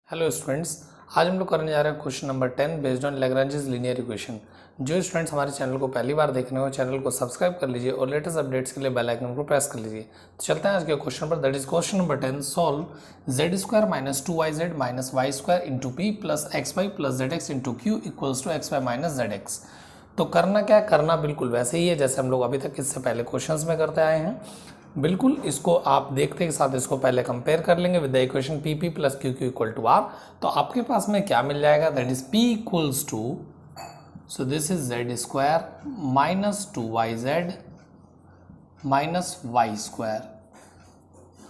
Hello students, आज हम लोग करने जा रहे हैं question number 10 based on Lagrange's linear equation. जो स्टूडेंट्स हमारे चैनल को पहली बार देख रहे हो चैनल को सब्सक्राइब कर लीजिए और लेटेस्ट अपडेट्स के लिए बेल आइकन को प्रेस कर लीजिए। तो चलते हैं आज के क्वेश्चन पर, that is question number 10। Solve z square minus 2yz minus y square into p plus x y plus z x into q equals to x y minus z x. तो करना क्या है, करना बिल्कुल वैसे ही है जैसे हम लोग अभी तक इससे पहले क्वेश्चंस में करते आए हैं। बिल्कुल इसको आप देखते के साथ इसको पहले कंपेयर कर लेंगे with the equation p p plus q q equal to r. तो आपके पास में क्या मिल जाएगा, that is p equals to, so this is z square minus 2yz minus y square,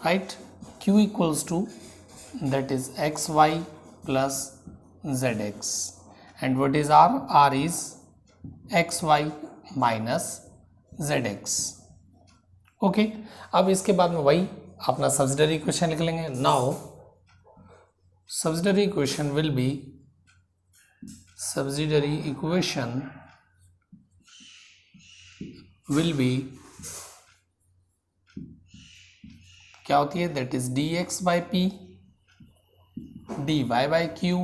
right. Q equals to that is x y plus z x and what is r, r is x y minus z x. Okay, अब इसके बाद में वही अपना subsidiary equation लिख लेंगे। Now subsidiary equation will be, subsidiary equation will be क्या होती है, that is d x by p d y by q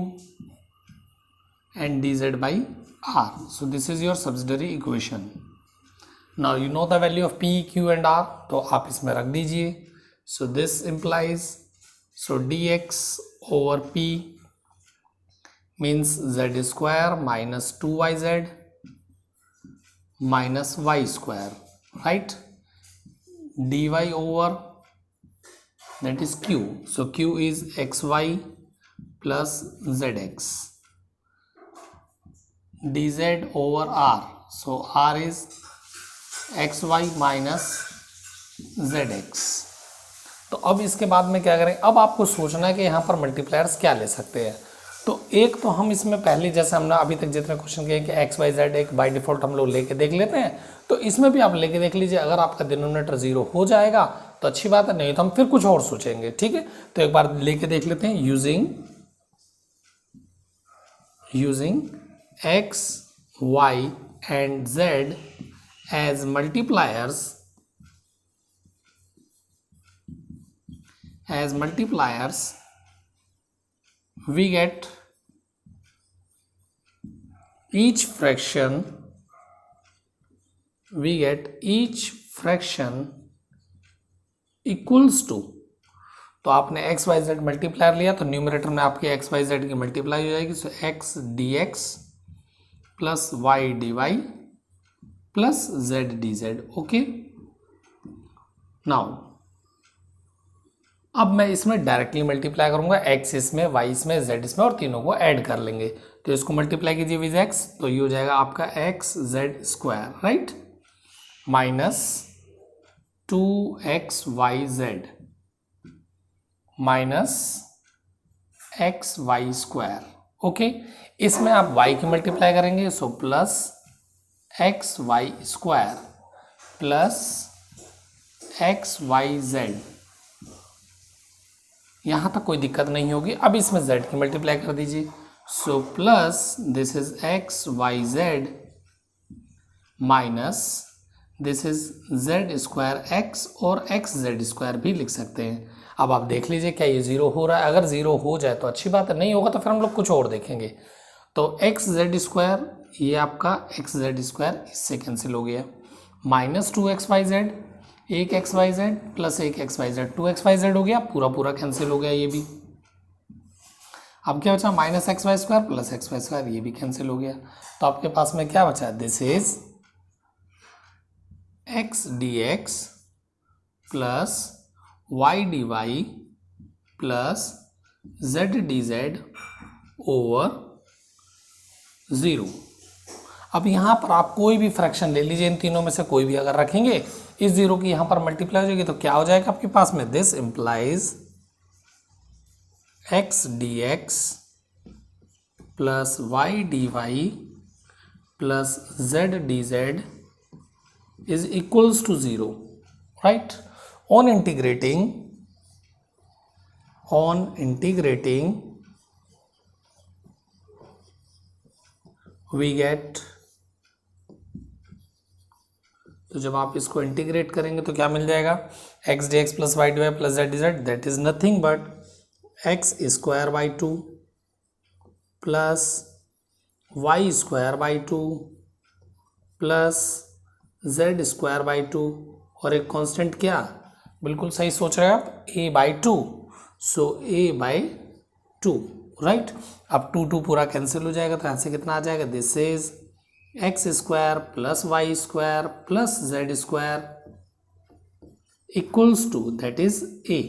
and d z by r. So this is your subsidiary equation. Now you know the value of p q and r, तो आप इसमें रख दीजिए। So this implies, so d x over p means z square minus 2yz minus y square, right. D Y over that is q, so q is x y plus z x. D z over r, so r is x y minus z x. तो अब इसके बाद में क्या करें, अब आपको सोचना है कि यहाँ पर मल्टीप्लायर्स क्या ले सकते हैं। तो एक तो हम इसमें पहले जैसे हमने अभी तक जितने क्वेश्चन किए कि एक्स वाई जेड एक बाय डिफॉल्ट हम लोग लेके देख लेते हैं, तो इसमें भी आप लेके देख लीजिए। अगर आपका डिनोमिनेटर 0 हो जाएगा तो अच्छी बात है, नहीं तो हम फिर कुछ और सोचेंगे, ठीक है। तो एक बार लेके देख लेते हैं। Using x y and z as multipliers, we get each fraction equals to, तो आपने एक्स वाई जेड मल्टीप्लायर लिया तो न्यूमरेटर में आपके एक्स वाई जेड की मल्टीप्लाई हो जाएगी। So X D x plus Y D Y plus Z D Z. Okay, now अब मैं इसमें डायरेक्टली मल्टीप्लाई करूंगा, एक्स इसमें वाई इसमें जेड इसमें और तीनों को ऐड कर लेंगे। तो इसको मल्टीप्लाई कीजिए विद एक्स, तो ये हो जाएगा आपका x z square, right, minus 2x y z minus x y square. Okay, इसमें आप y की मल्टीप्लाई करेंगे, so plus x y square plus x Y z. यहां तक कोई दिक्कत नहीं होगी। अब इसमें z की मल्टीप्लाई कर दीजिए, so plus this is x Y z minus this is z square x, और एक्स जेड स्क्वायर भी लिख सकते हैं। अब आप देख लीजिए क्या ये 0 हो रहा है। अगर 0 हो जाए तो अच्छी बात है, नहीं होगा तो फिर हम लोग कुछ और देखेंगे। तो एक्स जेड स्क्वायर, ये आपका एक्स जेड स्क्वायर इससे कैंसिल हो गया, माइनस 2x वाई जेड, एक एक्स वाई जेड प्लस एक x Y z, 2x y z हो गया, पूरा पूरा कैंसिल हो गया ये भी। अब क्या बचा, minus x y square plus x y square, ये भी कैंसिल हो गया। तो आपके पास में क्या बचा, this is x D x plus Y D Y plus Z D z over 0। अब यहाँ पर आप कोई भी फ्रैक्शन ले लीजिए, इन तीनों में से कोई भी अगर रखेंगे, इस 0 की यहाँ पर मल्टीप्लाई हो जाएगी, तो क्या हो जाएगा आपके पास में, this implies x D x plus Y D Y plus Z D z is equals to 0, right. On integrating we get, तो जब आप इसको इंटीग्रेट करेंगे तो क्या मिल जाएगा, x D x plus Y D Y plus Z D z, that is nothing but x square by 2 plus y square by 2 plus z square by 2 और एक कांस्टेंट क्या, बिल्कुल सही सोच रहे हैं आप, a by 2, so a by 2, right. अब 2 पूरा कैंसिल हो जाएगा तो यहाँ से कितना आ जाएगा, this is x square plus y square plus z square equals to that is a।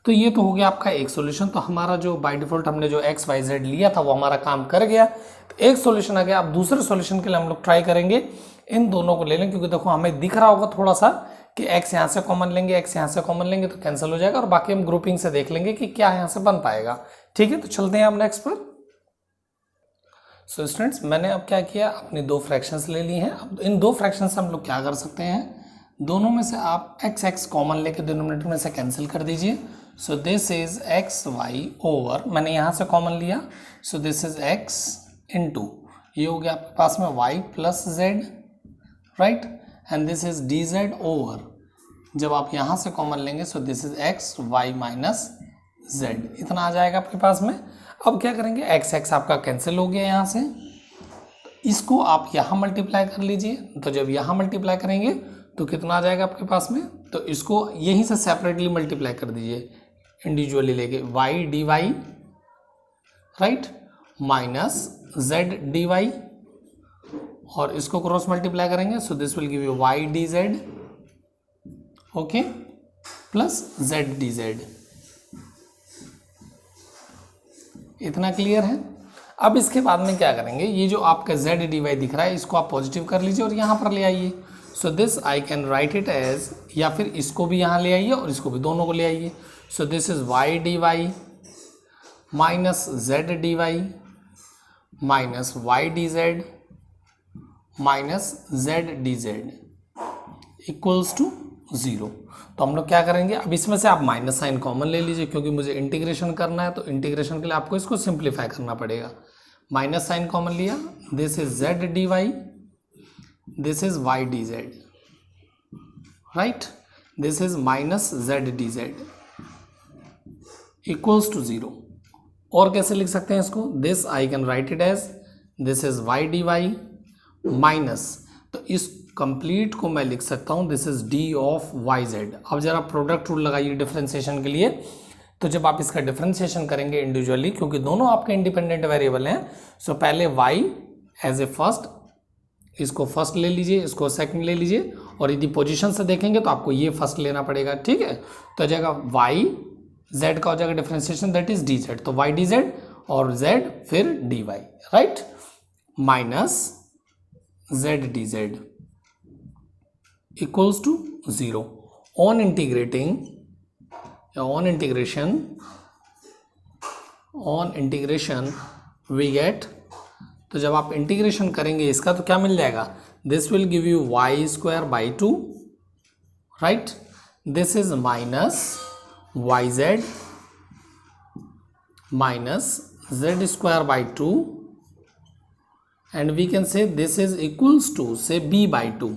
तो ये तो हो गया आपका एक सॉल्यूशन। तो हमारा जो बाय डिफॉल्ट हमने जो एक्स वाई जेड लिया था वो हमारा काम कर गया, तो एक सॉल्यूशन आ गया। अब दूसरे सॉल्यूशन के लिए हम लोग ट्राई करेंगे इन दोनों को ले लें, क्योंकि देखो हमें दिख रहा होगा थोड़ा सा कि x यहाँ से कॉमन लेंगे, x यहाँ से कॉमन लेंगे तो कैंसिल हो जाएगा, और बाकी हम ग्रुपिंग से देख लेंगे कि क्या यहाँ से बन पाएगा। ठीक है, तो चलते हैं हम नेक्स्ट पर। सो स्टूडेंट्स, मैंने अब क्या किया, अपनी दो फ्रैक्शंस ले ली हैं। अब इन दो फ्रैक्शन से हम लोग क्या कर सकते हैं, दोनों में से आप x कॉमन लेके डिनोमिनेटर में से कैंसिल कर दीजिए। So this is x y over, मैंने यहाँ से कॉमन लिया, so this is x into, ये हो गया आपके पास में y plus z, right, and this is d z over, जब आप यहाँ से कॉमन लेंगे so this is x y minus z, इतना आ जाएगा आपके पास में। अब क्या करेंगे, x आपका कैंसिल हो गया यहाँ से, इसको आप यहाँ मल्टीप्लाई कर लीजिए। तो जब यहाँ मल्टीप्लाई करेंगे तो कितना आ जाएगा आपके पास में, तो इसको यहीं से सेपरेटली मल्टीप्लाई कर दीजिए, इंडिविजुअली लेके y d y, right, minus z d y, और इसको क्रॉस मल्टीप्लाई करेंगे so this will give you y d Z, okay, plus z d z. इतना क्लियर है। अब इसके बाद में क्या करेंगे, ये जो आपका z डी वाई दिख रहा है इसको आप पॉजिटिव कर लीजिए और यहाँ पर ले आइए। So this I can write it as, या फिर इसको भी यहाँ ले आइए और इसको भी, दोनों को ले आइए। So this is y d y minus z d y minus y d z minus z d z equals to 0। तो हम लोग क्या करेंगे, अब इसमें से आप माइनस साइन कॉमन ले लीजिए, क्योंकि मुझे इंटीग्रेशन करना है, तो इंटीग्रेशन के लिए आपको इसको सिंप्लीफाई करना पड़ेगा। माइनस साइन कॉमन लिया, this is z d y, this is y d z, right, this is minus z d z equals to 0। और कैसे लिख सकते हैं इसको, this I can write it as this is y d y minus, तो इस complete को मैं लिख सकता हूं this is d of y z। अब जरा प्रोडक्ट रूल लगाइए डिफरेंशिएशन के लिए, तो जब आप इसका डिफरेंशिएशन करेंगे इंडिविजुअली, क्योंकि दोनों आपके इंडिपेंडेंट वेरिएबल हैं, सो पहले y एज ए फर्स्ट, इसको फर्स्ट ले लीजिए, इसको सेकंड ले लीजिए, और यदि पोजीशन से देखेंगे तो आपको ये फर्स्ट लेना पड़ेगा, ठीक है। तो हो जाएगा y z का हो जाएगा differentiation that is d z, तो y डी जेड और z फिर dy, right, minus z d z equals to 0। On integrating, on integration we get, तो जब आप इंटीग्रेशन करेंगे इसका तो क्या मिल जाएगा, this will give you y square by 2, right, this is minus y z minus z square by 2, and we can say this is equals to say b by 2,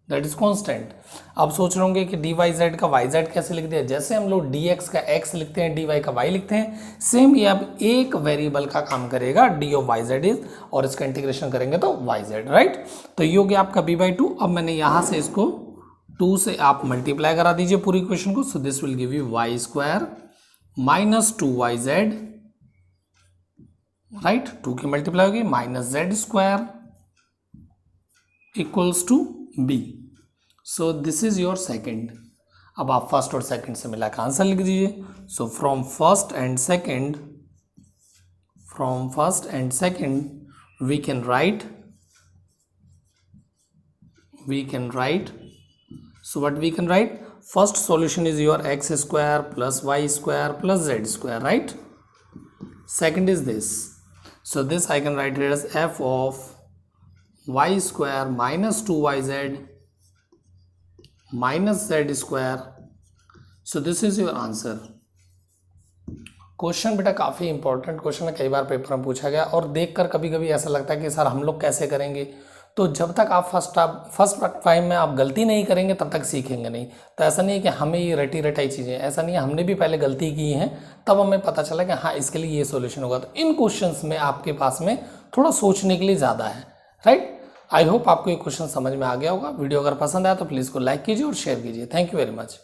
that is constant. अब सोच रहे होंगे कि d y z का y z कैसे लिख दिया, जैसे हम लोग डी एक्स का एक्स लिखते हैं, डी वाई का वाई लिखते हैं, सेम ये अब एक वेरिएबल का काम करेगा, d of y z is, और इसका इंटीग्रेशन करेंगे तो वाई जेड, राइट। तो ये हो गया आपका बी बाई 2। अब मैंने यहाँ से इसको 2 से आप मल्टीप्लाई करा दीजिए पूरी इक्वेशन को, so this will give you y square minus 2y z, right, 2 की मल्टीप्लाई होगी minus z square equals to b। So this is your second. अब आप फर्स्ट और सेकेंड से मिला के आंसर लिख दीजिए। So from first and second we can write, so what we can write, first solution is your x square plus y square plus z square, right? Second is this, so this I can write it as f of y square minus 2yz minus z square, so this is your answer। Question बेटा काफ़ी important question है, कई बार paper में पूछा गया, और देखकर कभी कभी ऐसा लगता है कि सर हम लोग कैसे करेंगे, तो जब तक आप फर्स्ट टाइम में आप गलती नहीं करेंगे तब तक सीखेंगे नहीं। तो ऐसा नहीं है कि हमें ये रटी रटाई चीज़ें, ऐसा नहीं है, हमने भी पहले गलती की है तब हमें पता चला कि हाँ इसके लिए ये सॉल्यूशन होगा। तो इन क्वेश्चंस में आपके पास में थोड़ा सोचने के लिए ज़्यादा है, राइट। आई होप आपको ये क्वेश्चन समझ में आ गया होगा। वीडियो अगर पसंद आया तो प्लीज़ को लाइक कीजिए और शेयर कीजिए। Thank you very much.